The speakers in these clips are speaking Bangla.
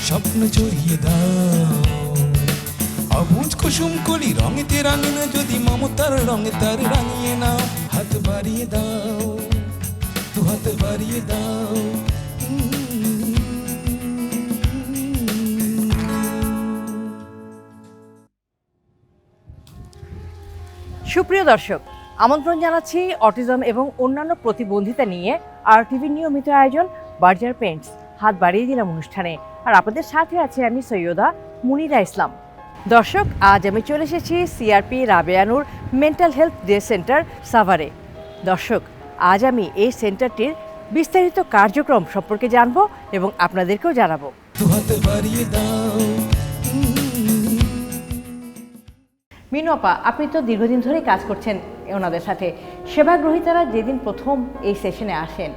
স্বপ্ন জড়িয়ে দাও। অবুজ কুসুম কলি রঙেতে রাঙিয়ে যদি মমতার রঙে তার রাঙিয়ে নাও। হাত বাড়িয়ে দাও, দু হাত বাড়িয়ে দাও। সুপ্রিয় দর্শক, আমন্ত্রণ জানাচ্ছি অটিজম এবং অন্যান্য প্রতিবন্ধিতা নিয়ে RTV নিয়মিত আয়োজন বার্জার পেন্টস হাত বাড়িয়ে দিলাম অনুষ্ঠানে। আর আপনাদের সাথে আছে আমি সৈয়দা মুনিরা ইসলাম। দর্শক, আজ আমি চলে এসেছি CRP রাবেয়া নূর মেন্টাল হেলথ ডে সেন্টার সাভারে। দর্শক, আজ আমি এই সেন্টারটির বিস্তারিত কার্যক্রম সম্পর্কে জানবো এবং আপনাদেরকেও জানাবো। মিনু আপা, আপনি তো দীর্ঘদিন ধরেই কাজ করছেন ওনাদের সাথে। সেবাগ্রহীতারা যেদিন প্রথম এই সেশনে আসেন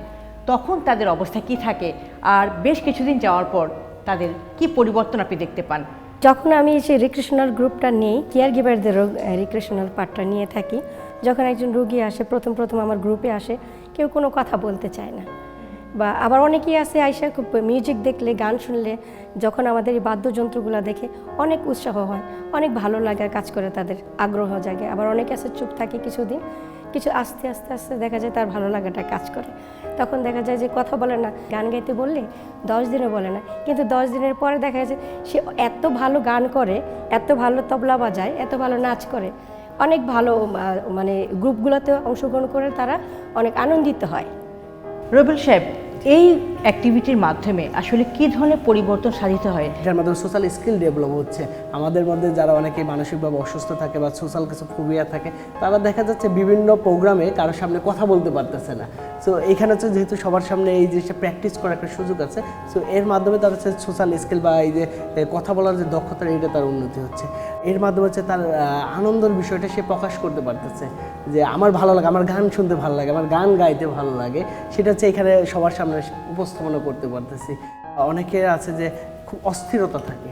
তখন তাদের অবস্থা কি থাকে, আর বেশ কিছুদিন যাওয়ার পর তাদের কি পরিবর্তন আপনি দেখতে পান? যখন আমি সেই রিক্রেশনাল গ্রুপটা নিই, কেয়ার গিভারদেরও রিক্রেশনাল পার্টটা নিয়ে থাকি, যখন একজন রোগী আসে প্রথম আমার গ্রুপে আসে, কেউ কোনো কথা বলতে চায় না, বা আবার অনেকেই আছে আইসা খুব মিউজিক দেখলে, গান শুনলে, যখন আমাদের এই বাদ্যযন্ত্রগুলো দেখে অনেক উৎসাহ হয়, অনেক ভালো লাগে, কাজ করে তাদের আগ্রহ জাগে। আবার অনেকে আছে চুপ থাকে কিছুদিন, কিছু আস্তে আস্তে দেখা যায় তার ভালো লাগাটা কাজ করে। তখন দেখা যায় যে কথা বলে না, গান গাইতে বললে 10 দিনও বলে না, কিন্তু 10 দিনের পরে দেখা যায় সে এত ভালো গান করে, এত ভালো তবলা বাজায়, এত ভালো নাচ করে, অনেক ভালো মানে গ্রুপগুলোতে অংশগ্রহণ করে তারা অনেক আনন্দিত হয়। রবিউল সাহেব, এই অ্যাক্টিভিটির মাধ্যমে আসলে কি ধরনের পরিবর্তন সাধিত হয়? এটার মাধ্যমে সোশ্যাল স্কিল ডেভেলপ হচ্ছে। আমাদের মধ্যে যারা অনেকেই মানসিকভাবে অসুস্থ থাকে বা সোশ্যাল কিছু ফোবিয়া থাকে, তারা দেখা যাচ্ছে বিভিন্ন প্রোগ্রামে কারোর সামনে কথা বলতে পারতেছে না। সো এইখানে হচ্ছে যেহেতু সবার সামনে এই জিনিসটা প্র্যাকটিস করার একটা সুযোগ আছে, সো এর মাধ্যমে তার হচ্ছে সোশ্যাল স্কিল বা এই যে কথা বলার যে দক্ষতা, এটা তার উন্নতি হচ্ছে। এর মাধ্যমে হচ্ছে তার আনন্দের বিষয়টা সে প্রকাশ করতে পারতেছে, যে আমার ভালো লাগে, আমার গান শুনতে ভালো লাগে, আমার গান গাইতে ভালো লাগে, সেটা হচ্ছে এখানে সবার সামনে উপস্থাপনা করতে পারতেছি। অনেকে আছে যে খুব অস্থিরতা থাকে,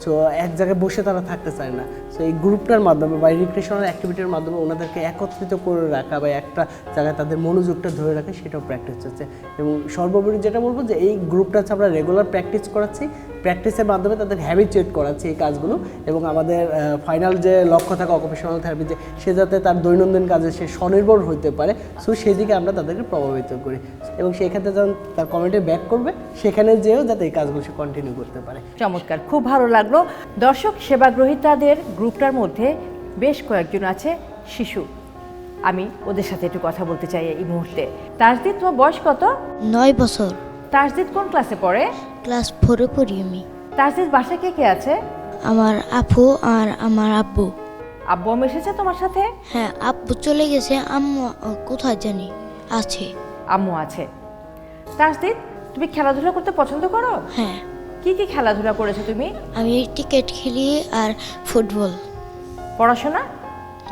সো এক জায়গায় বসে তারা থাকতে চায় না। সো এই গ্রুপটার মাধ্যমে বা রিক্রেশনাল অ্যাক্টিভিটির মাধ্যমে ওনাদেরকে একত্রিত করে রাখা বা একটা জায়গায় তাদের মনোযোগটা ধরে রাখা, সেটাও প্র্যাকটিস হচ্ছে। এবং সর্বোপরি যেটা বলবো যে এই গ্রুপটা হচ্ছে আমরা রেগুলার প্র্যাকটিস করাচ্ছি, প্র্যাকটিসের মাধ্যমে তাদের হ্যাবিচুয়েট করাচ্ছি এই কাজগুলো, এবং আমাদের ফাইনাল যে লক্ষ্য থাকে অকুপেশনাল থেরাপি, যে সে যাতে তার দৈনন্দিন কাজে সে স্বনির্ভর হতে পারে, সো সেই দিকে আমরা তাদেরকে প্রভাবিত করি, এবং সেক্ষেত্রে যখন তার কমেন্টে ব্যাক করবে সেখানে যেও যাতে এই কাজগুলো সে কন্টিনিউ করতে পারে। চমৎকার, খুব ভালো লাগলো। দর্শক, সেবাগ্রহীতাদের গ্রুপটার মধ্যে বেশ কয়েকজন আছে শিশু। আমি ওদের সাথে একটু কথা বলতে চাই এই মুহূর্তে। তাজদিদ, তোমার বয়স কত? 9 বছর। তাজদিদ কোন ক্লাসে পড়ে? ক্লাস 4-এ পড়ি আমি। তাজদিদ, বাসায় কে কে আছে? আমার আপু আর আমার আব্বু। আব্বু আম্মু এসেছে তোমার সাথে? হ্যাঁ, আব্বু চলে গেছে, আম্মু কোথায় জানি আছে। আম্মু আছে। তাজদিদ, তুমি খেলাধুলা করতে পছন্দ করো? হ্যাঁ। কি কি খেলাধুলা করেছো তুমি? আমি ক্রিকেট খেলি আর ফুটবল। পড়াশোনা?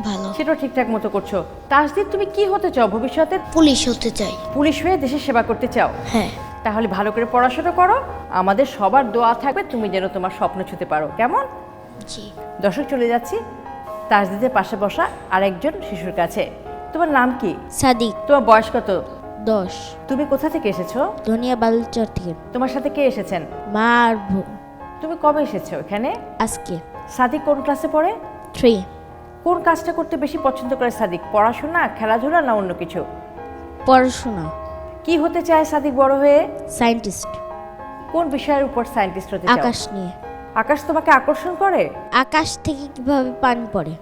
ভালো। সেটা ঠিকঠাক মতো করছো। তাজদিদ, তুমি কি হতে চাও ভবিষ্যতে? পুলিশ হতে চাই। পুলিশ হয়ে দেশের সেবা করতে চাও? হ্যাঁ। তাহলে ভালো করে পড়াশোনা করো, আমাদের সবার দোয়া থাকবে তুমি যেন তোমার স্বপ্ন ছুঁতে পারো, কেমন? জি। দর্শক, চলে যাচ্ছি তাজদিদের পাশে বসা আরেকজন শিশুর কাছে। তোমার নাম কি? সাদিক। তোমার বয়স কত? 10। তুমি কোথা থেকে এসেছো? ধনিয়া বালুচর থেকে। তোমার সাথে কে এসেছেন? মা আর বোন। তুমি কবে এসেছো এখানে? আজকে। সাদিক কোন ক্লাসে পড়ে? 3। কোন কাজটা করতে বেশি পছন্দ করে সাদিক? পড়াশোনা, খেলাধুলা, না অন্য কিছু? পড়াশোনা। কি হতে চায় সাদিক বড় হয়ে? সায়েন্টিস্ট। কোন বিষয়ের উপর সায়েন্টিস্ট হতে চাও? আকাশ নিয়ে। আকাশ তোমাকে আকর্ষণ করে? আকাশ থেকে কিভাবে পানি পড়ে,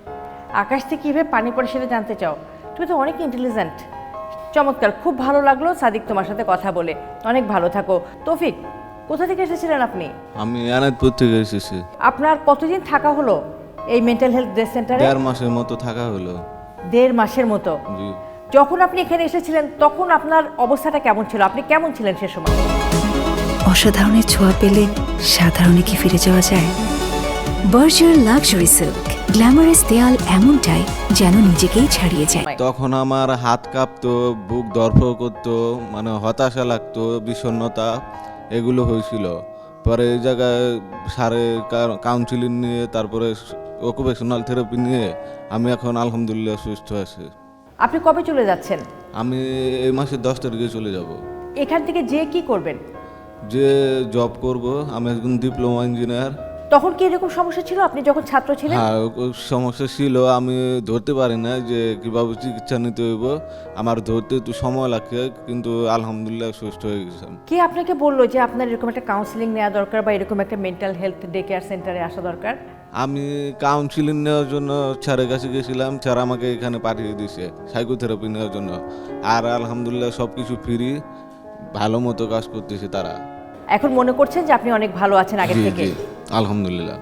আকাশ থেকে কীভাবে পানি পড়ে সেটা জানতে চাও? তুমি তো অনেক ইন্টেলিজেন্ট। চমৎকার, খুব ভালো লাগলো সাদিক তোমার সাথে কথা বলে। অনেক ভালো থাকো। তৌফিক, কোথা থেকে এসেছিলেন আপনি? আমি এনায়তপুর থেকে এসেছি। আপনার কতদিন থাকা হলো এই মেন্টাল হেলথ ডে সেন্টারে? 1.5 মাসের মতো থাকা হলো। 1.5 মাসের মতো? জি। যখন আপনি এখানে এসেছিলেন তখন আপনার অবস্থাটা কেমন ছিল? আপনি কেমন ছিলেন সে সময়? অসাধারণের ছোঁয়া পেলে সাধারণে কি ফিরে যাওয়া যায়? বার্জার লাক্সারি সিল্ক, গ্ল্যামারাস দেয়াল এমনটাই যেন নিজেকেই ছাড়িয়ে যায়। তখন আমার হাত কাঁপতো, বুক ধড়ফড় করতো, মানে হতাশা লাগতো, বিষণ্ণতা এগুলো হয়েছিল। পরে এই জায়গায় সারে কাউন্সিলিং নিয়ে, তারপরে অকুপেশনাল থেরাপি নিয়ে আমি এখন আলহামদুলিল্লাহ সুস্থ আছি। আপনি কবে চলে যাচ্ছেন? আমি এই মাসের 10 তারিখে চলে যাব। এখান থেকে যে কি করবেন? যে জব করব, আমি একজন ডিপ্লোমা ইঞ্জিনিয়ার। তখন কি এরকম সমস্যা ছিল আপনি যখন ছাত্র ছিলেন? হ্যাঁ, সমস্যা ছিল, আমি ধরতে পারি না যে কিভাবে চিকিৎসা নিতে হইব, আমার ধরতে একটু সময় লাগে, কিন্তু আলহামদুলিল্লাহ সুস্থ হয়ে গেছিলাম। কে আপনাকে বললো যে আপনার এরকম একটা কাউন্সিলিং নেওয়া দরকার বা এরকম একটা মেন্টাল হেলথ ডে কেয়ার সেন্টারে আসা দরকার? আমি কাউন্সিলিং নেওয়ার জন্য স্যারের কাছে গেছিলাম, স্যার আমাকে এখানে পাঠিয়ে দিয়েছে সাইকোথেরাপি নেওয়ার জন্য। আর আলহামদুলিল্লাহ সব কিছু ফ্রি, ভালো মতো কাজ করতেছে তারা। এখন মনে করছেন যে আপনি অনেক ভালো আছেন আগের জি থেকে? জি, আলহামদুলিল্লাহ।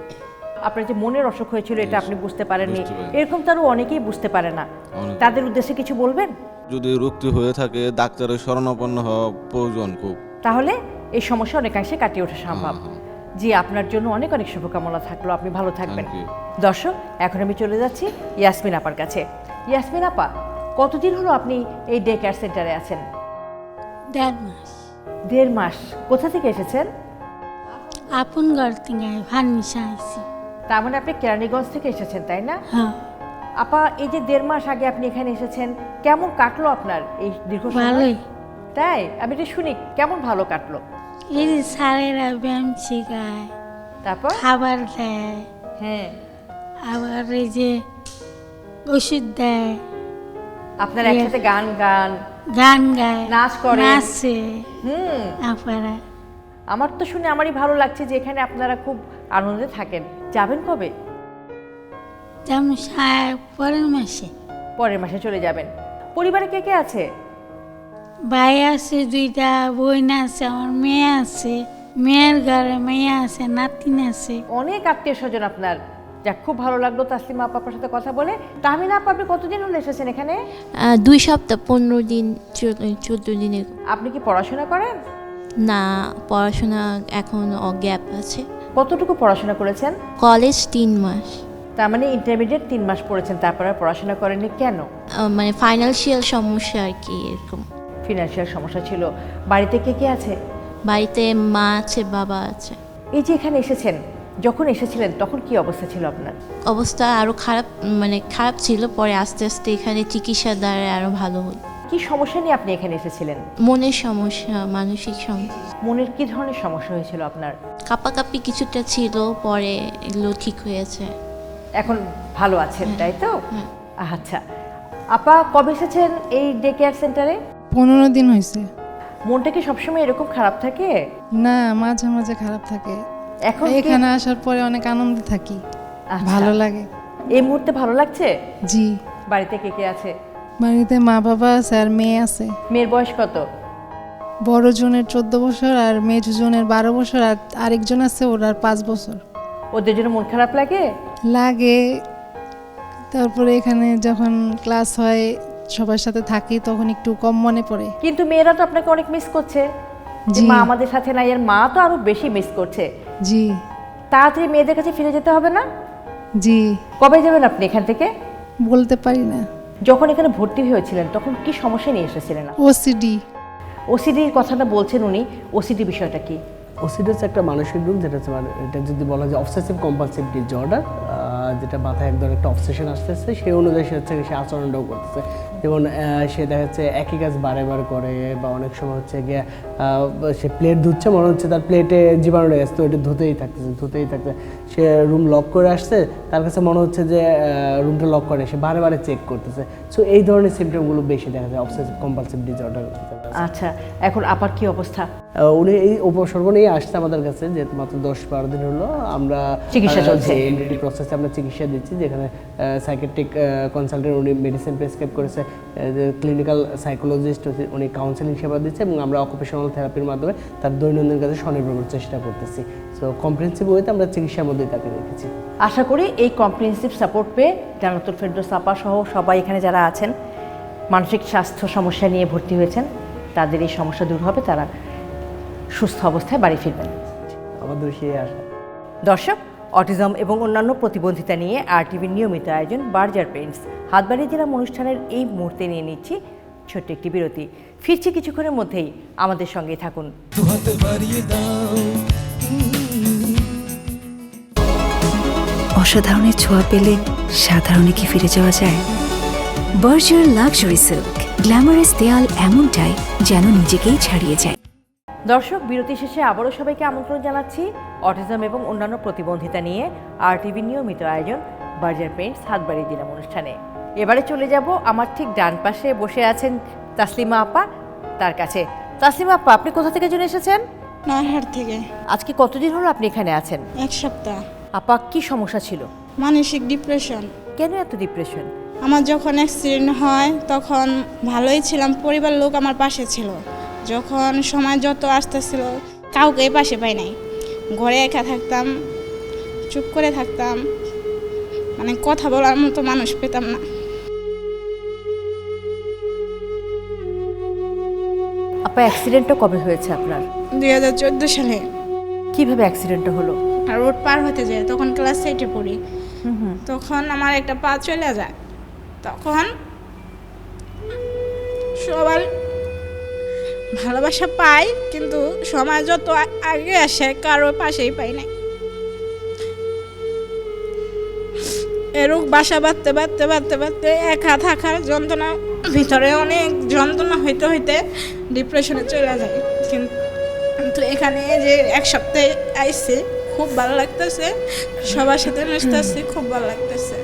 আপনার যে মনের অসুখ হয়েছিল এটা আপনি বুঝতে পারেননি, বুঝতে পারিনি। এরকম তো আরো অনেকেই বুঝতে পারে না। অনেকে। তাদের উদ্দেশ্যে কিছু বলবেন? যদি রোগটি হয়ে থাকে ডাক্তারের শরণাপন্ন হওয়া প্রয়োজন খুব। তাহলে এই সমস্যা অনেকাংশে কাটিয়ে ওঠা সম্ভব। হ্যাঁ। জি, আপনার জন্য অনেক অনেক শুভকামনা থাকলো, আপনি ভালো থাকবেন। Thank you. দর্শক, এখন আমি চলে যাচ্ছি ইয়াসমিন আপার কাছে। ইয়াসমিন আপা, কতদিন হলো আপনি এই ডে কেয়ার সেন্টারে আছেন? 1.5 মাস। 1.5 মাস। কোথা থেকে এসেছেন? আপন ঘর থেকে ফার্নিশা আইছি। তার মানে আপনি কেরানীগঞ্জ থেকে এসেছেন, তাই না? হ্যাঁ, আপা, এই যে 1.5 মাস আগে আপনি এখানে এসেছেন, কেমন কাটলো আপনার এই দীর্ঘ সময়? ভালোই। তাই? আমি একটু শুনি কেমন ভালো কাটলো। এই যে স্যারেরা ব্যায়াম শেখায়, তারপর? খাবার দেয়, হ্যাঁ। আবার এই যে ওষুধ দেয়, আপনার একসাথে গান গান গায়, নাচ করে। নাচে হুম। আপনারা। আমার তো শুনে আমারই ভালো লাগছে যে এখানে আপনারা খুব আনন্দে থাকেন। যাবেন কবে? যেমন পরের মাসে। পরের মাসে চলে যাবেন। পরিবারে কে কে আছে? ভাই আছে 2টা, বোন আছে, আমার মেয়ে আছে, মেয়ের ঘরে মেয়ে আছে, নাতিন আছে। অনেক আত্মীয় স্বজন আপনার। যাক, খুব ভালো লাগলো তাসলিমা আপার সাথে কথা বলে। তাহমিনা আপা, আপনি কতদিন হলো এসেছেন এখানে? 2 সপ্তাহ, 15 দিন, 14 দিনের। আপনি কি পড়াশোনা করেন? না, পড়াশোনা এখন গ্যাপ আছে। কতটুকু পড়াশোনা করেছেন? কলেজ 3 মাস। তার মানে ইন্টারমিডিয়েট 3 মাস পড়েছেন, তারপর আর পড়াশোনা করেননি কেন? মানে ফাইন্যান্সিয়াল সমস্যা আর কি, এরকম। ফিনান্সিয়াল সমস্যা ছিল। বাড়িতে কে কে আছে? বাড়িতে মা আছে, বাবা আছে। এই যে এখানে এসেছেন, যখন এসেছিলেন তখন কি অবস্থা ছিল আপনার? অবস্থা আরও খারাপ, মানে খারাপ ছিল, পরে আস্তে আস্তে এখানে চিকিৎসার দ্বারা আরও ভালো হল। কি সমস্যা নিয়ে আপনি এখানে এসেছিলেন? মনের সমস্যা, মানসিক সমস্যা। মনের কি ধরনের সমস্যা হয়েছিল আপনার? কাঁপাকাঁপি কিছুটা ছিল, পরে এগুলো ঠিক হয়েছে। এখন ভালো আছেন, তাই তো? হ্যাঁ। আচ্ছা আপা, কবে এসেছেন এই ডে কেয়ার সেন্টারে? 15 দিন হয়েছে। মনটা কি সবসময় এরকম খারাপ থাকে? না, মাঝে মাঝে খারাপ থাকে। এখন কি- এখানে আসার পরে অনেক আনন্দে থাকি, আচ্ছা। ভালো লাগে। এই মুহূর্তে ভালো লাগছে? জি। বাড়িতে কে কে আছে? বাড়িতে মা বাবা আছে আর মেয়ে আছে। মেয়ের বয়স কত? বড় জনের 14 বছর আর মেজো জনের 12 বছর, আর আরেকজন আছে ওর আর 5 বছর। ওদের জন্য মন খারাপ লাগে? লাগে। তারপরে এখানে যখন ক্লাস হয় সবার সাথে থাকি তখন একটু কম মনে পড়ে। কিন্তু মেয়েরা তো আপনাকে অনেক মিস করছে যে জি। মা আমাদের সাথে নাই, আর মা তো আরো বেশি মিস করছে। জি তাড়াতাড়ি মেয়েদের কাছে ফিরে যেতে হবে না? জি। কবে যাবেন আপনি এখান থেকে? বলতে পারি না। যখন এখানে ভর্তি হয়েছিলেন তখন কি সমস্যা নিয়ে এসেছিলেন? ওসিডি। ওসিডির কথাটা বলছেন উনি, ওসিডি বিষয়টা কি? ওসিডি হচ্ছে একটা মানসিক রোগ, যেটা হচ্ছে এটা যদি বলা যায় অবসেসিভ কম্পালসিভ ডিসঅর্ডার, যেটা মাথায় এক ধরনের একটা অবসেশন আসতেছে, সেই অনুযায়ী সে হচ্ছে সে আচরণটাও করতেছে। যেমন সে দেখা যাচ্ছে একই কাজ বারে করে, বা অনেক সময় হচ্ছে গিয়ে সে প্লেট ধুচ্ছে, মনে হচ্ছে তার প্লেটে জীবাণু রয়ে আসছে, ওইটা ধুতেই থাকতেছে। সে রুম লক করে আসছে, তার কাছে মনে হচ্ছে যে রুমটা লক করে, সে বারে চেক করতেছে। সো এই ধরনের সিমটমগুলো বেশি দেখা যায় অবসেসিভ কম্পালসিভ ডিসঅর্ডার। আচ্ছা, এখন আপার কি অবস্থা? উনি এই উপসর্গ নিয়ে আসছে আমাদের কাছে, যেহেতু মাত্র 10-12 দিন হলো আমরা চিকিৎসা চলছে। এনডিটি প্রসেসে আমরা চিকিৎসা দিচ্ছি, যেখানে সাইকিয়াট্রিক কনসালটেন্ট উনি মেডিসিন প্রেসক্রাইব করেছে, ক্লিনিক্যাল সাইকোলজিস্ট উনি কাউন্সেলিং সেবা দিচ্ছে, এবং আমরা অকুপেশনাল থেরাপির মাধ্যমে তার দৈনন্দিন কাজে স্বনির্ভর করার চেষ্টা করতেছি। সো কম্প্রিহেন্সিভ ওয়েতে আমরা চিকিৎসার মধ্যেই তাকে রেখেছি। আশা করি এই কম্প্রিহেন্সিভ সাপোর্ট পেয়ে জান্নাতুল ফেরদৌস আপা সহ সবাই এখানে যারা আছেন মানসিক স্বাস্থ্য সমস্যা নিয়ে ভর্তি হয়েছেন, তাদের এই সমস্যা দূর হবে, তারা সুস্থ অবস্থায় বাড়ি ফিরবেন। আমাদের সেই আশা। দর্শক, অটিজম এবং অন্যান্য প্রতিবন্ধিতা নিয়ে আরটিভির নিয়মিত আয়োজন বার্জার পেইন্টস হাত বাড়িয়ে দিলাম অনুষ্ঠানের এই মুহূর্তে নিয়ে নিচ্ছি ছোট্ট একটি বিরতি। ফিরছি কিছুক্ষণের মধ্যেই, আমাদের সঙ্গেই থাকুন। দু হাত বাড়িয়ে দাও। অসাধারণের ছোঁয়া পেলে সাধারণে কি ফিরে যাওয়া যায়? বার্জার লাক্সারি সিল্ক, গ্ল্যামারাস দেয়াল এমনটাই যেন নিজেকেই ছাড়িয়ে যায়। দর্শক, বিরতি শেষে আবারও সবাইকে আমন্ত্রণ জানাচ্ছি অটিজম এবং অন্যান্য প্রতিবন্ধিতা নিয়ে RTV নিয়মিত আয়োজন বার্জার পেইন্টস হাত বাড়িয়ে দিলাম অনুষ্ঠানে। এবারে চলে যাব আমার ঠিক ডান পাশে বসে আছেন তাসলিমা আপা, তার কাছে। তাসলিমা আপা, আপনি কোথা থেকে জেনে এসেছেন? নয়হাট থেকে। আজকে কতদিন হলো আপনি এখানে আছেন? 1 সপ্তাহ। আপা, কি সমস্যা ছিল? মানসিক ডিপ্রেশন। কেন এত ডিপ্রেশন? আমার যখন অ্যাক্সিডেন্ট হয় তখন ভালোই ছিলাম, পরিবার লোক আমার পাশে ছিল। যখন সময় যত আসতেছিল কাউকে পাশে পাই নাই, ঘরে একা থাকতাম, চুপ করে থাকতাম, মানে কথা বলার মতো মানুষ পেতাম না। আপা, অ্যাক্সিডেন্টটা কবে হয়েছে আপনার? 2014 সালে। কিভাবে অ্যাক্সিডেন্টটা হলো? রোড পার হতে যায়, তখন ক্লাস 8-এ পড়ি। তখন আমার একটা পা চলে যায়। তখন সবার ভালোবাসা পাই, কিন্তু সময় যত আগে আসে কারো পাশেই পাই নাই। এরূপ বাসা বাঁধতে বাঁধতে বাঁধতে বাঁধতে একা থাকার যন্ত্রণা, ভিতরে অনেক যন্ত্রণা হইতে হইতে ডিপ্রেশনে চলে যায়। কিন্তু এখানে যে 1 সপ্তাহে আইসি, খুব ভালো লাগতেছে, সবার সাথে মিশতেছি, খুব ভালো লাগতেছে।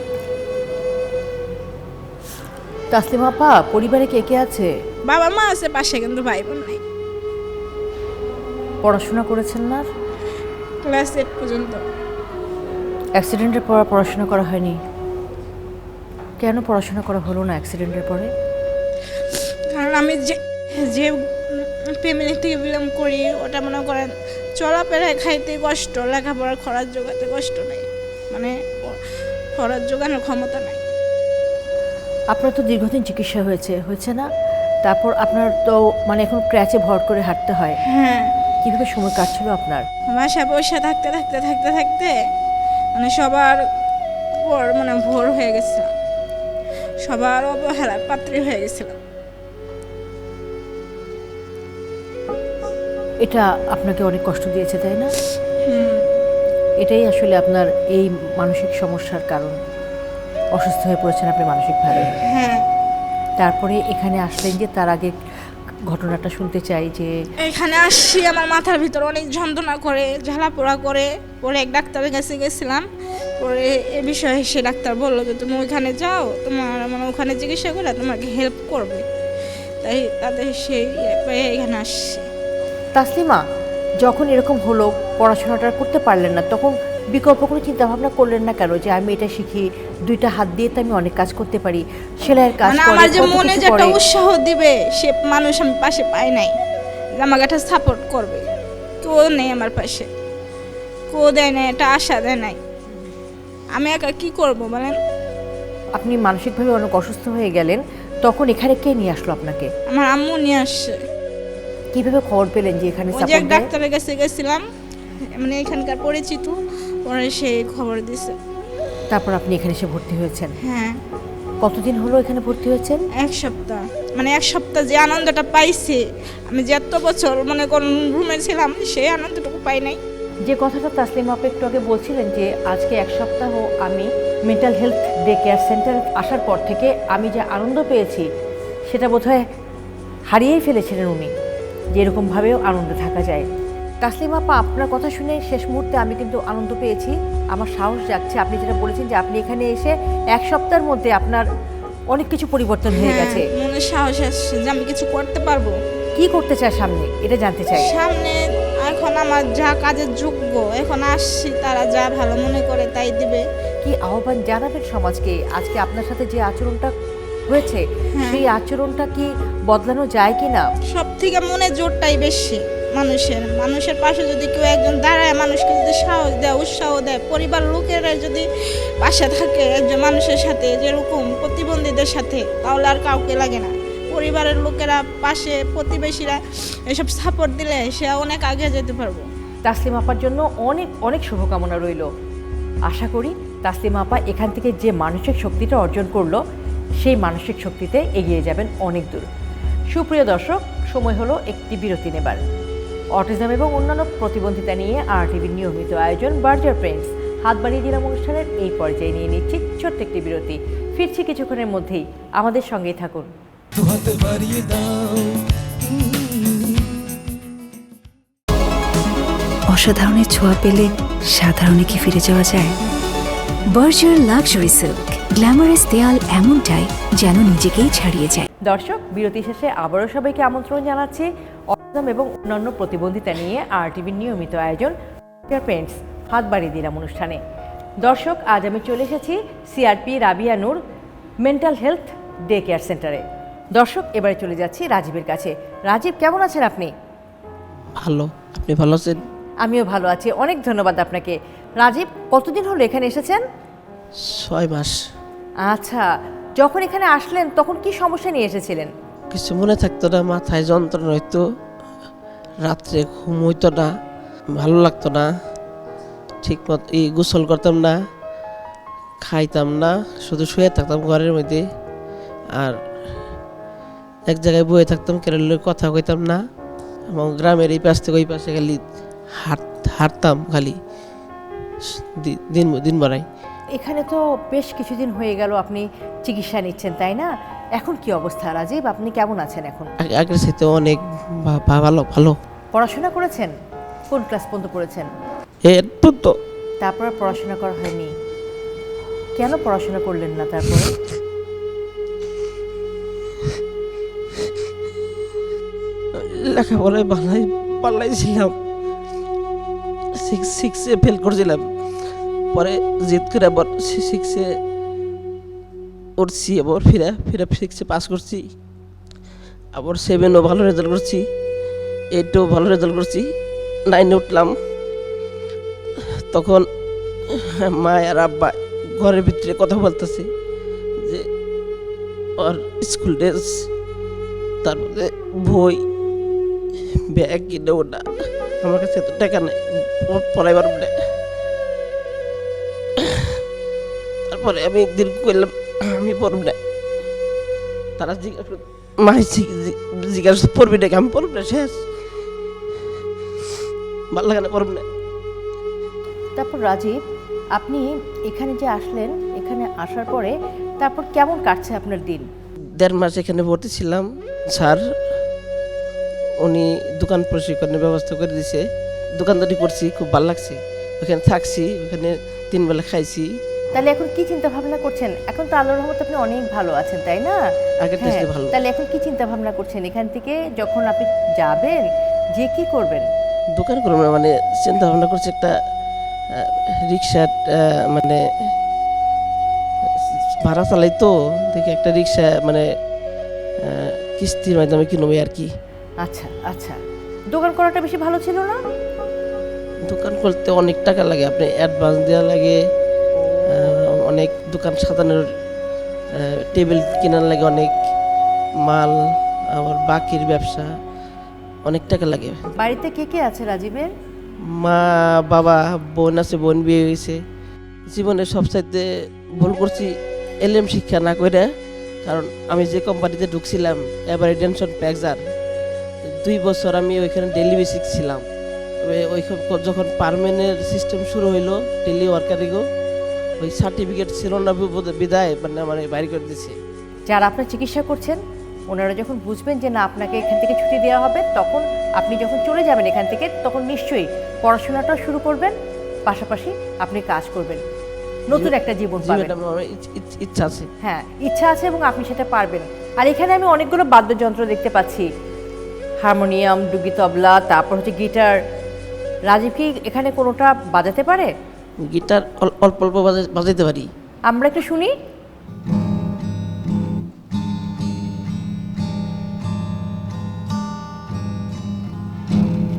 তাসলিমা আপা, পরিবারে কে কে আছে? বাবা মা আছে পাশে, কিন্তু ভাই বোন নাই। পড়াশোনা করেছেন না? ক্লাস 8 পর্যন্ত। অ্যাক্সিডেন্টের পর পড়াশোনা করা হয়নি? কেন পড়াশোনা করা হলো না অ্যাক্সিডেন্টের পরে? কারণ আমি যে ফ্যামিলি থেকে বিলং করি, ওটা মনে করেন চলাফেরায় খাইতে কষ্ট, লেখাপড়ার খরচ জোগাতে কষ্ট নেই, মানে খরচ জোগানোর ক্ষমতা নাই। আপনার তো দীর্ঘদিন চিকিৎসা হয়েছে না? তারপর আপনার তো মানে এখন ক্র্যাচে ভর করে হাঁটতে হয়। হ্যাঁ। কিভাবে সময় কাটছিল আপনার? বাসায় বসে থাকতে থাকতে থাকতে থাকতে মানে সবার মানে ভোর হয়ে গেছিল, সবার অবহেলার পাত্রী হয়ে গেছিল। এটা আপনাকে অনেক কষ্ট দিয়েছে, তাই না? এটাই আসলে আপনার এই মানসিক সমস্যার কারণ। অসুস্থ হয়ে পড়েছেন আপনি মানসিকভাবে। হ্যাঁ। তারপরে এখানে আসলেন যে, তার আগে ঘটনাটা শুনতে চাই যে এখানে আসছি, আমার মাথার ভিতর অনেক যন্ত্রণা করে, ঝালাপোড়া করে। পরে এক ডাক্তারের কাছে গেছিলাম, পরে এ বিষয়ে সে ডাক্তার বললো যে তুমি ওইখানে যাও, তোমার মানে ওখানে চিকিৎসা করে তোমাকে হেল্প করবে। তাই তাদের সেই এখানে আসছি। তাসলিমা, যখন এরকম হলো, পড়াশোনাটা করতে পারলেন না, তখন বিকল্প কোনো চিন্তা ভাবনা করলেন না কেন যে আমি এটা শিখি, 2টা হাত দিয়ে তো আমি অনেক কাজ করতে পারি, সেলাইয়ের কাজ মানে করে, আমার যে কত মনে কিছু যে একটা করে। উৎসাহ দিবে সে মানুষ আমি পাশে পাই নাই, যে আমাকে একটা সাপোর্ট করবে, কেউ নেই আমার পাশে, কেউ দেয় নাই, একটা আশা দেয় নাই। আমি একা কি করব বলেন? আপনি মানসিকভাবে অনেক অসুস্থ হয়ে গেলেন, তখন এখানে কে নিয়ে আসলো আপনাকে? আমার আম্মু নিয়ে আসছে। কিভাবে খবর পেলেন যে এখানে ওই যে সাপোর্ট এক দেয়? ডাক্তারের কাছে গেছিলাম, মানে এখানকার পরিচিত, পরে সেই খবর দিছে। তারপর আপনি এখানে এসে ভর্তি হয়েছেন? হ্যাঁ। কতদিন হলো এখানে ভর্তি হয়েছেন? 1 সপ্তাহ। মানে 1 সপ্তাহ যে আনন্দটা পাইছি, আমি যে এত বছর মনে করুন রুমে ছিলাম, সেই আনন্দটুকু পাই নাই। যে কথাটা তাসলিমা আপু একটু আগে বলছিলেন যে আজকে 1 সপ্তাহ আমি মেন্টাল হেলথ ডে কেয়ার সেন্টারে আসার পর থেকে আমি যে আনন্দ পেয়েছি, সেটা বোধহয় হারিয়েই ফেলেছিলেন উনি, যে এরকমভাবেও আনন্দে থাকা যায়। তাসলিমা আপা, আপনার কথা শুনে শেষ মুহূর্তে আমি কিন্তু আনন্দ পেয়েছি, আমার সাহস জাগছে। আপনি যেটা বলেছেন যে আপনি এখানে এসে 1 সপ্তাহের মধ্যে আপনার অনেক কিছু পরিবর্তন হয়ে গেছে। মনে সাহস আসছে যে আমি কিছু করতে পারবো। কি করতে চায় সামনে, এটা জানতে চাই। সামনে এখন আমার যা কাজের যোগ্য, এখন আসছি, তারা যা ভালো মনে করে তাই দিবে। কি আহ্বান জানাবেন সমাজকে? আজকে আপনার সাথে যে আচরণটা হয়েছে, সেই আচরণটা কি বদলানো যায় কি না? সব থেকে মনে জোরটাই বেশি মানুষের পাশে যদি কেউ একজন দাঁড়ায়, মানুষকে যদি সাহস দেয়, উৎসাহ দেয়, পরিবার লোকেরা যদি পাশে থাকে একজন মানুষের সাথে, যেরকম প্রতিবন্ধীদের সাথে, তাহলে আর কাউকে লাগে না। পরিবারের লোকেরা পাশে, প্রতিবেশীরা এসব সাপোর্ট দিলে সে অনেক আগে যেতে পারবো। তাসলিমা আপার জন্য অনেক অনেক শুভকামনা রইল। আশা করি তাসলিমা আপা এখান থেকে যে মানসিক শক্তিটা অর্জন করলো, সেই মানসিক শক্তিতে এগিয়ে যাবেন অনেক দূর। সুপ্রিয় দর্শক, সময় হলো একটি বিরতি নেবার। অটিজম এবং অন্যান্য প্রতিবন্ধিতা নিয়ে RTVর নিয়মিত আয়োজন বার্জার পেইন্টস হাত বাড়িয়ে দিলাম অনুষ্ঠানের এই পর্যায়ে নিয়ে নিচ্ছি ছোট্ট একটি বিরতি। ফিরছি কিছুক্ষণের মধ্যেই, আমাদের সঙ্গেই থাকুন। দু হাত বাড়িয়ে দাও, অসাধারণের ছোঁয়া পেলে সাধারণে কি ফিরে যাওয়া যায়? বার্জার লাক্সারি সিল্ক, গ্ল্যামারাস দেয়াল এমনটাই যেন নিজেকেই ছাড়িয়ে যায়। দর্শক, বিরতি শেষে আবারও সবাইকে আমন্ত্রণ জানাচ্ছি অটিজম এবং অন্যান্য প্রতিবন্ধিতা নিয়ে RTVর নিয়মিত আয়োজন পেন্টস হাত বাড়িয়ে দিলাম অনুষ্ঠানে। দর্শক, আজ আমি চলে এসেছি CRP রাবিয়া নূর মেন্টাল হেলথ ডে কেয়ার সেন্টারে। দর্শক, এবারে চলে যাচ্ছি রাজীবের কাছে। রাজীব, কেমন আছেন আপনি? ভালো, আপনি ভালো আছেন? আমিও ভালো আছি, অনেক ধন্যবাদ আপনাকে। রাজীব, কতদিন হলো এখানে এসেছেন? 6 মাস। আচ্ছা, যখন এখানে আসলেন তখন কি সমস্যা নিয়ে এসেছিলেন? কিছু মনে থাকতো না, মাথায় যন্ত্রণা হইতো, রাত্রে ঘুম হইতো না, ভালো লাগতো না, ঠিক মতো গোসল করতাম না, খাইতাম না, শুধু শুয়ে থাকতাম ঘরের মধ্যে, আর এক জায়গায় বয়ে থাকতাম, কেরলের কথা কইতাম না, এবং গ্রামের এই পাশ থেকে ওই পাশে খালি হাঁটতাম খালি দিন বাড়াই। এখানে তো বেশ কিছুদিন হয়ে গেল আপনি চিকিৎসা নিচ্ছেন, তাই না? এখন কি অবস্থা রাজীব, আপনি কেমন আছেন এখন? আগের সাথে অনেক ভালো। পড়াশোনা করেছেন? কোন ক্লাস পর্যন্ত পড়েছেন? তো তারপর পড়াশোনা করা হয়নি? কেন পড়াশোনা করলেন না তারপরে? লেখাপড়ায় পাল্লাইছিলাম, 6-এ ফেল করছিলাম, পরে জিদ করে আবার 6-এ উঠছি, আবার ফিরে 6-এ পাস করছি, আবার 7-ও ভালো রেজাল্ট করছি, 8-ও ভালো রেজাল্ট করছি, 9-এ উঠলাম। তখন মা আর আব্বা ঘরের ভিতরে কথা বলতেছে যে ওর স্কুল ড্রেস, তারপরে বই, ব্যাগ কিনে ওটা, আমার কাছে এত টাকা নেই পড়াইবার বলে। তারপরে আমি একদিন করলাম আমি পড়ব না, তারা জিজ্ঞাসা পড়বি নাকি? আমি পড়ব না, শেষ, ভালো লাগে না, পড়ব না। তারপর রাজীব, আপনি এখানে যে আসলেন, এখানে আসার পরে তারপর কেমন কাটছে আপনার দিন? 1.5 মাস এখানে ভর্তি ছিলাম। স্যার উনি দোকান প্রশিক্ষণের ব্যবস্থা করে দিয়েছে, দোকানদারি করছি, খুব ভালো লাগছে। ওখানে থাকছি, ওখানে 3 বেলা খাইছি। তাহলে এখন কি চিন্তা ভাবনা করছেন? এখন তো আল্লাহর রহমতে আপনি অনেক ভালো আছেন, তাই না? আগের থেকে ভালো। তাহলে এখন কি চিন্তা ভাবনা করছেন? এখান থেকে যখন আপনি যাবেন, যে কি করবেন? দোকান করবো, মানে চিন্তা ভাবনা করছি একটা রিক্সা, মানে ভাড়া চালাই তো, দেখি একটা রিক্সা মানে কিস্তির মাধ্যমে কিনবো আর কি। আচ্ছা আচ্ছা, দোকান করাটা বেশি ভালো ছিল না? দোকান করতে অনেক টাকা লাগে, আপনি অ্যাডভান্স দেওয়া লাগে, অনেক দোকান সাজানোর, টেবিল কেনার লাগে, অনেক মাল, আবার বাকির ব্যবসা, অনেক টাকা লাগে। বাড়িতে কে কে আছে রাজীবের? মা, বাবা, বোন আছে, বোন বিয়ে হয়েছে। জীবনে সবচাইতে ভুল করছি এলএম শিক্ষা না করে, কারণ আমি যে কোম্পানিতে ঢুকছিলাম এবার টেনশন প্যাকজার, 2 বছর আমি ওইখানে ডেলি বেসিক ছিলাম। ওইখানে যখন পারমানেন্ট সিস্টেম শুরু হইলো ডেলি ওয়ার্কারিগো, ওই সার্টিফিকেট ছিল না বিদায় মানে আমার বাইরে করে দিচ্ছে। যারা আপনার চিকিৎসা করছেন ওনারা যখন বুঝবেন যে না আপনাকে এখান থেকে ছুটি দেওয়া হবে, তখন আপনি যখন চলে যাবেন এখান থেকে, তখন নিশ্চয়ই পড়াশোনাটাও শুরু করবেন, পাশাপাশি আপনি কাজ করবেন, নতুন একটা জীবন পাবেন। ইচ্ছা আছে, হ্যাঁ ইচ্ছা আছে, এবং আপনি সেটা পারবেন। আর এখানে আমি অনেকগুলো বাদ্যযন্ত্র দেখতে পাচ্ছি, হারমোনিয়াম, ডুগি তবলা, তারপর হচ্ছে গিটার। রাজীব কি এখানে কোনোটা বাজাতে পারে? গিটার অল্প অল্প বাজাইতে পারি। আমরা একটু শুনি।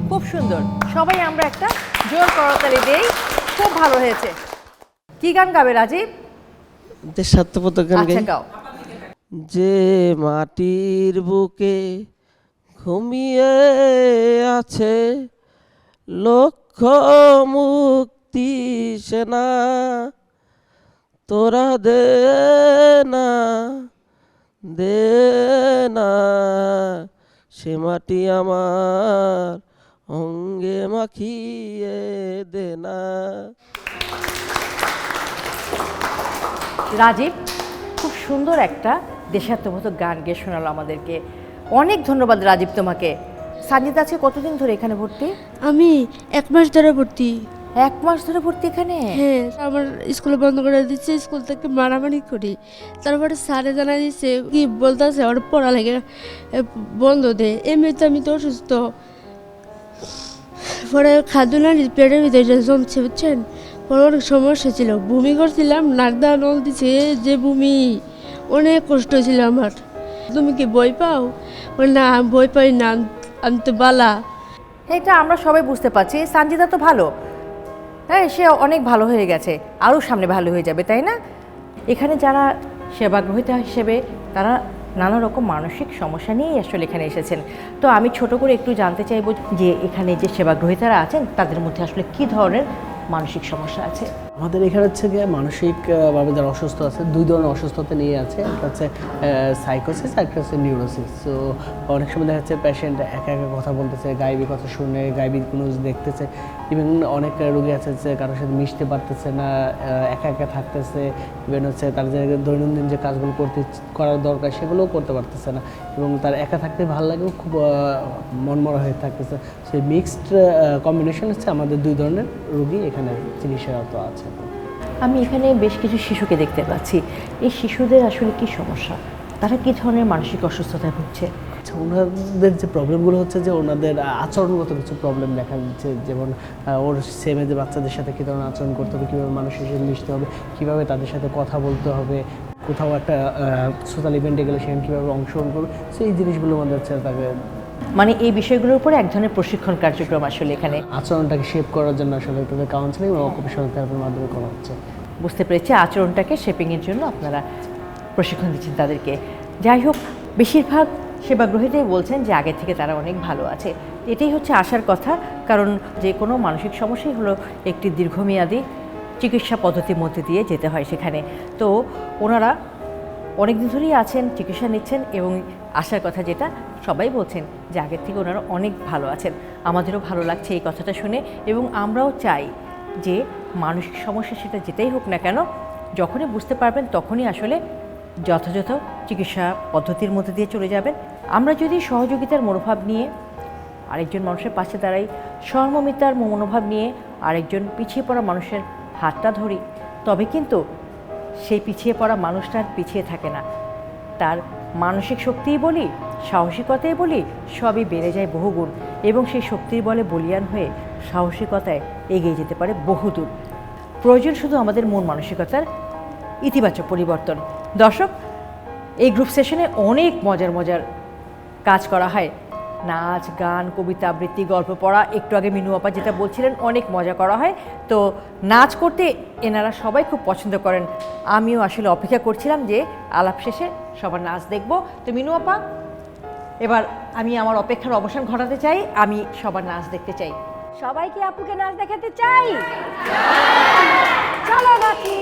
খুব সুন্দর, সবাই আমরা একটা জোর করতালি দেই, খুব ভালো হয়েছে। কি গান গাবে রাজীব? দেশাত্মবোধক গান গাই। আচ্ছা গাও। যে মাটির বুকে ঘুমিয়ে আছে লক্ষ মুক্তি সেনা, তোরা দে না সে মাটি আমার অঙ্গে মাখিয়ে দে না। রাজীব খুব সুন্দর একটা দেশাত্মবোধক গান গেয়ে শোনালো আমাদেরকে। অনেক ধন্যবাদ রাজীব তোমাকে। সানজিদা আছে কতদিন ধরে এখানে ভর্তি? আমি 1 মাস ধরে ভর্তি। 1 মাস ধরে ভর্তি এখানে? হ্যাঁ, আমার স্কুলে বন্ধ করে দিচ্ছে, স্কুল থেকে মারামারি করি। তারপরে স্যারে জানা দিচ্ছে কি বলতেছে ওর পড়া লাগে বন্ধ দে, এমনিতে আমি তো অসুস্থ। পরে খাদ্য না পেটের ভিতরে জমছে বুঝছেন, পরে অনেক সমস্যা ছিল, বমি করছিলাম, নার্দা নল দিছে যে বমি, অনেক কষ্ট ছিল আমার। তুমি কি বই পাও? না বই পাই না, আমি তো বালা। এটা আমরা সবাই বুঝতে পারছি, সানজিদা তো ভালো, হ্যাঁ সে অনেক ভালো হয়ে গেছে, আরও সামনে ভালো হয়ে যাবে, তাই না? এখানে যারা সেবাগ্রহীতা হিসেবে তারা নানা রকম মানসিক সমস্যা নিয়েই আসলে এখানে এসেছেন। তো আমি ছোট করে একটু জানতে চাইব যে এখানে যে সেবাগ্রহীতারা আছেন তাদের মধ্যে আসলে কী ধরনের মানসিক সমস্যা আছে? আমাদের এখানে হচ্ছে গিয়ে মানসিকভাবে যারা অসুস্থ আছে, 2 ধরনের অসুস্থতা নিয়ে আছে। একটা হচ্ছে সাইকোসিস, একটা হচ্ছে নিউরোসিস। সো অনেক সময় দেখা যাচ্ছে পেশেন্ট একা একা কথা বলতেছে, গাইবি কথা শুনে, গাইবি কোনো দেখতেছে। ইভেন অনেক রোগী আছে যে কারোর সাথে মিশতে পারতেছে না, একা একা থাকতেছে। ইভেন হচ্ছে তার যে দৈনন্দিন যে কাজগুলো করার দরকার সেগুলোও করতে পারতেছে না, এবং তার একা থাকতে ভালো লাগেও খুব মনমরা হয়ে থাকতেছে। সেই মিক্সড কম্বিনেশন হচ্ছে আমাদের 2 ধরনের রোগী এখানে চিকিৎসারত আছে। আমি এখানে বেশ কিছু শিশুকে দেখতে পাচ্ছি। এই শিশুদের আসলে কি সমস্যা, তারা কি ধরনের মানসিক অসুস্থতায় ভুগছে? আচ্ছা, ওনাদের যে প্রবলেমগুলো হচ্ছে যে ওনাদের আচরণগত কিছু প্রবলেম দেখা যাচ্ছে, যেমন ওর সেম এজে বাচ্চাদের সাথে কী ধরনের আচরণ করতে হবে, কীভাবে মানুষের সাথে মিশতে হবে, কীভাবে তাদের সাথে কথা বলতে হবে, কোথাও একটা সোশ্যাল ইভেন্টে গেলে সেখানে কীভাবে অংশগ্রহণ করবে, সেই জিনিসগুলোর মধ্যে হচ্ছে তাকে মানে এই বিষয়গুলোর উপরে এক ধরনের প্রশিক্ষণ কার্যক্রম আসলে এখানে আচরণটাকে শেপ করার জন্য আসলে তাদের কাউন্সেলিং এবং অকুপেশনাল থেরাপির মাধ্যমে করা হচ্ছে। বুঝতে পেরেছি, আচরণটাকে শেপিংয়ের জন্য আপনারা প্রশিক্ষণ দিচ্ছেন তাদেরকে। যাই হোক, বেশিরভাগ সেবাগ্রহীতাই বলছেন যে আগে থেকে তারা অনেক ভালো আছে। এটাই হচ্ছে আশার কথা, কারণ যে কোনো মানসিক সমস্যাই হলো একটি দীর্ঘমেয়াদী চিকিৎসা পদ্ধতির মধ্যে দিয়ে যেতে হয় সেখানে। তো ওনারা অনেক দিন ধরেই আছেন, চিকিৎসা নিচ্ছেন, এবং আশার কথা যেটা সবাই বলছেন যে আগের থেকে ওনারা অনেক ভালো আছেন। আমাদেরও ভালো লাগছে এই কথাটা শুনে, এবং আমরাও চাই যে মানসিক সমস্যা সেটা যেটাই হোক না কেন, যখনই বুঝতে পারবেন তখনই আসলে যথাযথ চিকিৎসা পদ্ধতির মধ্যে দিয়ে চলে যাবেন। আমরা যদি সহযোগিতার মনোভাব নিয়ে আরেকজন মানুষের পাশে দাঁড়াই, সহমর্মিতার মনোভাব নিয়ে আরেকজন পিছিয়ে পড়া মানুষের হাতটা ধরি, তবে কিন্তু সেই পিছিয়ে পড়া মানুষটার পিছিয়ে থাকে না, তার মানসিক শক্তিই বলি, সাহসিকতাই বলি, সবই বেড়ে যায় বহুগুণ, এবং সেই শক্তির বলে বলিয়ান হয়ে সাহসিকতায় এগিয়ে যেতে পারে বহুদূর। প্রয়োজন শুধু আমাদের মন মানসিকতার ইতিবাচক পরিবর্তন। দর্শক, এই গ্রুপ সেশনে অনেক মজার মজার কাজ করা হয়, নাচ, গান, কবিতা আবৃত্তি, গল্প পড়া, একটু আগে মিনু আপা যেটা বলছিলেন অনেক মজা করা হয়। তো নাচ করতে এনারা সবাই খুব পছন্দ করেন, আমিও আসলে অপেক্ষা করছিলাম যে আলাপ শেষে সবার নাচ দেখব। তো মিনু আপা, এবার আমি আমার অপেক্ষার অবসান ঘটাতে চাই, আমি সবার নাচ দেখতে চাই। সবাই কি আপুকে নাচ দেখাতে চাই? চলো নাচি।